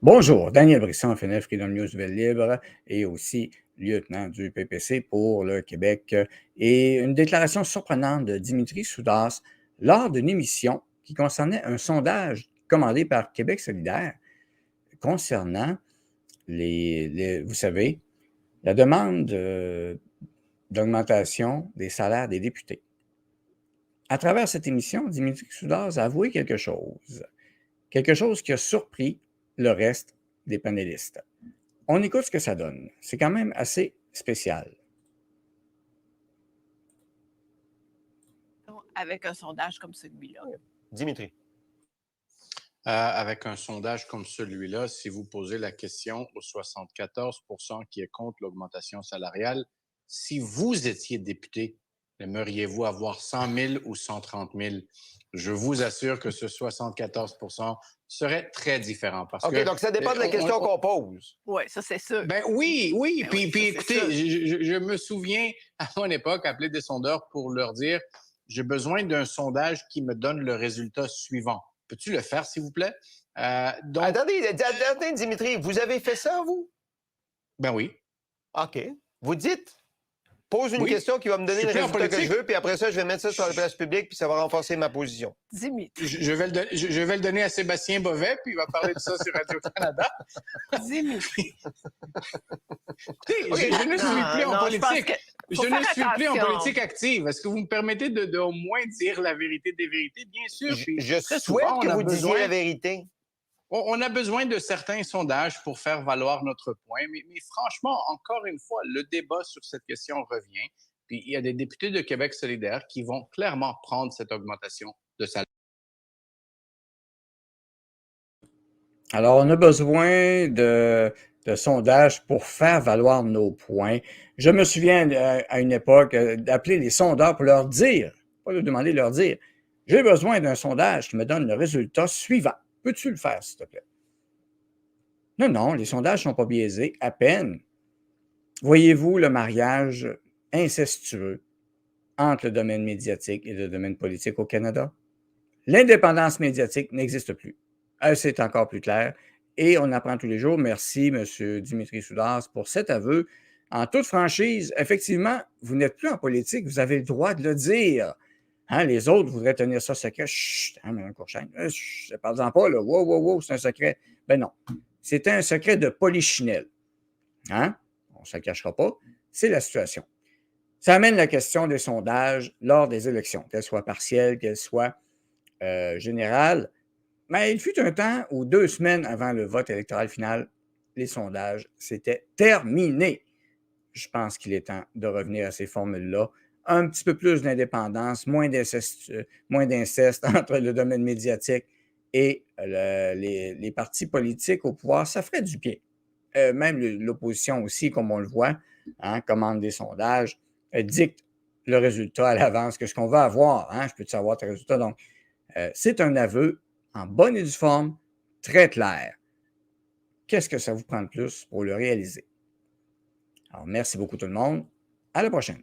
Bonjour, Daniel Brisson, FNF Freedom News Nouvelles Libre et aussi lieutenant du PPC pour le Québec. Et une déclaration surprenante de Dimitri Soudas lors d'une émission qui concernait un sondage commandé par Québec solidaire concernant vous savez, la demande d'augmentation des salaires des députés. À travers cette émission, Dimitri Soudas a avoué quelque chose qui a surpris le reste des panélistes. On écoute ce que ça donne. C'est quand même assez spécial. Avec un sondage comme celui-là. Dimitri. Avec un sondage comme celui-là, si vous posez la question aux 74 qui est contre l'augmentation salariale, si vous étiez député, aimeriez-vous avoir 100 000 ou 130 000? Je vous assure que ce 74 serait très différent. Parce OK, que, donc ça dépend de la question qu'on pose. Oui, ça, c'est sûr. Ben oui. Ben Puis oui, ça, écoutez, je me souviens, à mon époque, appeler des sondeurs pour leur dire « J'ai besoin d'un sondage qui me donne le résultat suivant. Peux-tu le faire, s'il vous plaît? » Attendez, Dimitri, vous avez fait ça, vous? Ben oui. OK. Vous dites, pose une Oui. question qui va me donner Je le suis plus en résultat que je politique. veux, puis après ça, je vais mettre ça sur la place publique, puis ça va renforcer ma position. Dimitri. Je vais le donner à Sébastien Bovet, puis il va parler de ça sur Radio-Canada. Dimitri. Écoutez, je ne suis plus en politique. Je ne suis plus en attention. politique active. Est-ce que vous me permettez de au moins dire la vérité des vérités? Bien sûr. Puis Je très souhaite souvent, que on a vous disiez besoin- la vérité. On a besoin de certains sondages pour faire valoir notre point, mais franchement, encore une fois, le débat sur cette question revient. Puis il y a des députés de Québec solidaire qui vont clairement prendre cette augmentation de salaire. Alors, on a besoin de sondages pour faire valoir nos points. Je me souviens à une époque d'appeler les sondeurs pour leur dire, pas leur demander, leur dire, j'ai besoin d'un sondage qui me donne le résultat suivant. Peux-tu le faire, s'il te plaît? Non, les sondages ne sont pas biaisés, à peine. Voyez-vous le mariage incestueux entre le domaine médiatique et le domaine politique au Canada? L'indépendance médiatique n'existe plus. C'est encore plus clair. Et on apprend tous les jours. Merci, M. Dimitri Soudas, pour cet aveu. En toute franchise, effectivement, vous n'êtes plus en politique, vous avez le droit de le dire. Hein, les autres voudraient tenir ça secret. Chut, hein, Mme Courchaine, parle-en pas, là. Wow, c'est un secret. Ben non, c'est un secret de polichinelle. Hein? On ne se le cachera pas. C'est la situation. Ça amène la question des sondages lors des élections, qu'elles soient partielles, qu'elles soient générales. Mais il fut un temps où 2 semaines avant le vote électoral final, les sondages, c'était terminé. Je pense qu'il est temps de revenir à ces formules-là. Un petit peu plus d'indépendance, moins d'inceste entre le domaine médiatique et les partis politiques au pouvoir. Ça ferait du bien. Même l'opposition aussi, comme on le voit, hein, commande des sondages, dicte le résultat à l'avance, que ce qu'on va avoir. Hein, je peux savoir tes résultats. Donc, c'est un aveu en bonne et due forme, très clair. Qu'est-ce que ça vous prend de plus pour le réaliser? Alors, merci beaucoup tout le monde. À la prochaine.